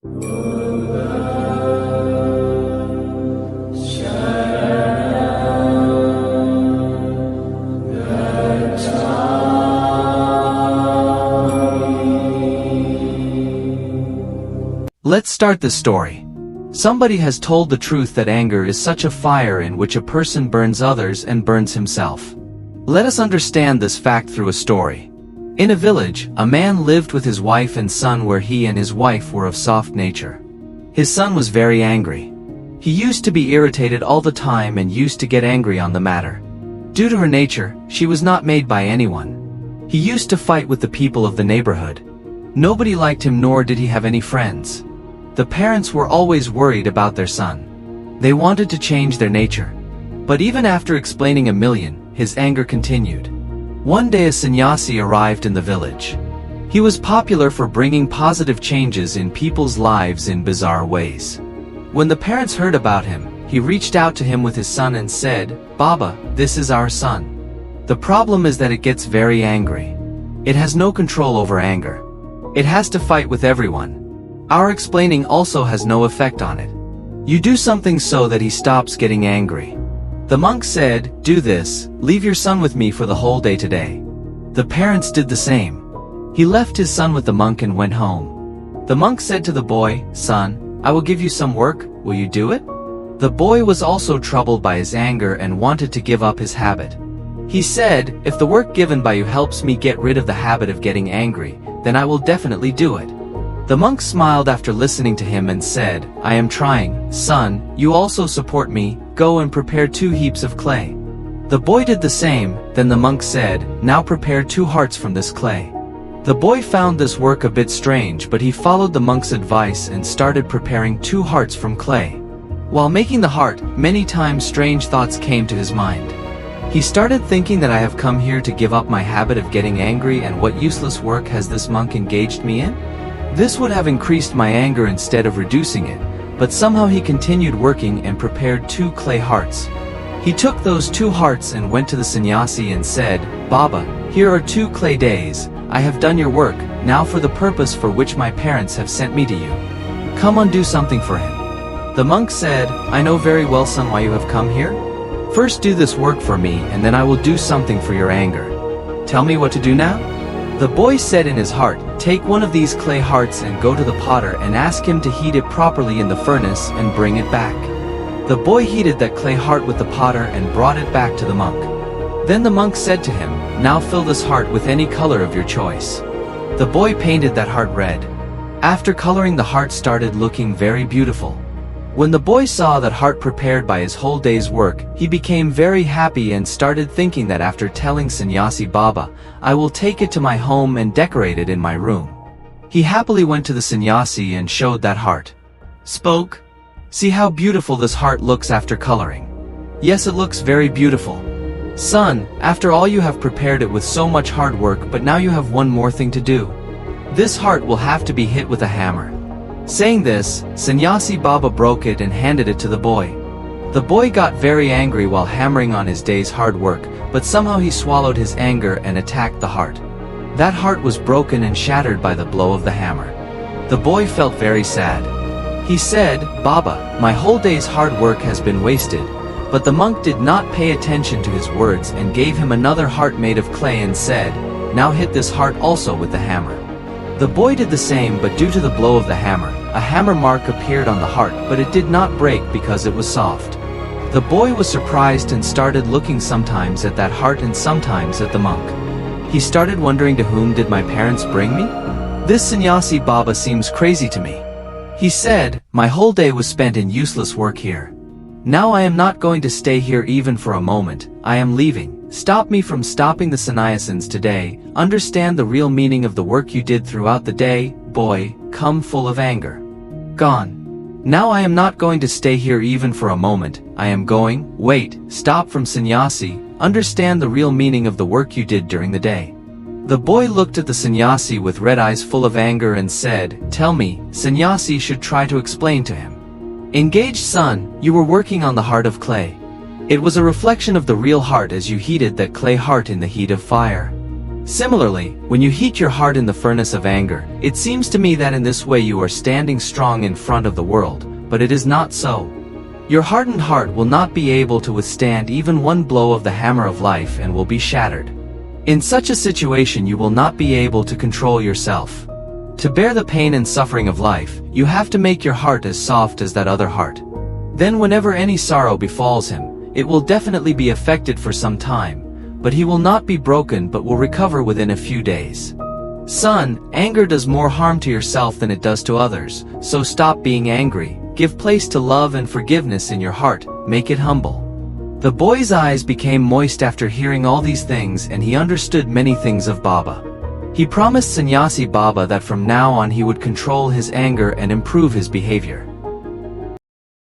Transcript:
Let's start the story. Somebody has told the truth that anger is such a fire in which a person burns others and burns himself. Let us understand this fact through a story. In a village, a man lived with his wife and son where he and his wife were of soft nature. His son was very angry. He used to be irritated all the time and used to get angry on the matter. Due to her nature, she was not made by anyone. He used to fight with the people of the neighborhood. Nobody liked him nor did he have any friends. The parents were always worried about their son. They wanted to change their nature. But even after explaining a million, his anger continued. One day a sannyasi arrived in the village. He was popular for bringing positive changes in people's lives in bizarre ways. When the parents heard about him, he reached out to him with his son and said, "Baba, this is our son. The problem is that it gets very angry. It has no control over anger. It has to fight with everyone. Our explaining also has no effect on it. You do something so that he stops getting angry." The monk said, "Do this, leave your son with me for the whole day today." The parents did the same. He left his son with the monk and went home. The monk said to the boy, "Son, I will give you some work, will you do it?" The boy was also troubled by his anger and wanted to give up his habit. He said, "If the work given by you helps me get rid of the habit of getting angry, then I will definitely do it." The monk smiled after listening to him and said, "I am trying. Son, you also support me, go and prepare 2 heaps of clay." The boy did the same, then the monk said, "Now prepare 2 hearts from this clay." The boy found this work a bit strange, but he followed the monk's advice and started preparing 2 hearts from clay. While making the heart, many times strange thoughts came to his mind. He started thinking that I have come here to give up my habit of getting angry, and what useless work has this monk engaged me in? This would have increased my anger instead of reducing it, but somehow he continued working and prepared 2 clay hearts. He took those 2 hearts and went to the sannyasi and said, "Baba, here are 2 clay days. I have done your work, now for the purpose for which my parents have sent me to you. Come on, do something for him." The monk said, "I know very well, son, why you have come here. First do this work for me and then I will do something for your anger. Tell me what to do now?" The boy said in his heart, "Take one of these clay hearts and go to the potter and ask him to heat it properly in the furnace and bring it back." The boy heated that clay heart with the potter and brought it back to the monk. Then the monk said to him, "Now fill this heart with any color of your choice." The boy painted that heart red. After coloring, the heart started looking very beautiful. When the boy saw that heart prepared by his whole day's work, he became very happy and started thinking that after telling Sannyasi Baba, "I will take it to my home and decorate it in my room." He happily went to the sannyasi and showed that heart. Spoke, "See how beautiful this heart looks after coloring. Yes, it looks very beautiful. Son, after all you have prepared it with so much hard work, but now you have one more thing to do. This heart will have to be hit with a hammer." Saying this, Sannyasi Baba broke it and handed it to the boy. The boy got very angry while hammering on his day's hard work, but somehow he swallowed his anger and attacked the heart. That heart was broken and shattered by the blow of the hammer. The boy felt very sad. He said, "Baba, my whole day's hard work has been wasted." But the monk did not pay attention to his words and gave him another heart made of clay and said, "Now hit this heart also with the hammer." The boy did the same, but due to the blow of the hammer, a hammer mark appeared on the heart, but it did not break because it was soft. The boy was surprised and started looking sometimes at that heart and sometimes at the monk. He started wondering, to whom did my parents bring me? This Sannyasi Baba seems crazy to me. He said, "My whole day was spent in useless work here. Now I am not going to stay here even for a moment. I am leaving. Stop me from stopping the sannyasins today. Understand the real meaning of the work you did throughout the day, boy, come full of anger. Gone. Now I am not going to stay here even for a moment. I am going. Wait, stop from sannyasi. Understand the real meaning of the work you did during the day." The boy looked at the sannyasi with red eyes full of anger and said, "Tell me." Sannyasi should try to explain to him. "Engaged son, you were working on the heart of clay. It was a reflection of the real heart as you heated that clay heart in the heat of fire. Similarly, when you heat your heart in the furnace of anger, it seems to me that in this way you are standing strong in front of the world, but it is not so. Your hardened heart will not be able to withstand even one blow of the hammer of life and will be shattered. In such a situation you will not be able to control yourself. To bear the pain and suffering of life, you have to make your heart as soft as that other heart. Then whenever any sorrow befalls him, it will definitely be affected for some time, but he will not be broken but will recover within a few days. Son, anger does more harm to yourself than it does to others, so stop being angry, give place to love and forgiveness in your heart, make it humble. The boy's eyes became moist after hearing all these things and he understood many things of Baba. He promised Sannyasi Baba that from now on he would control his anger and improve his behavior.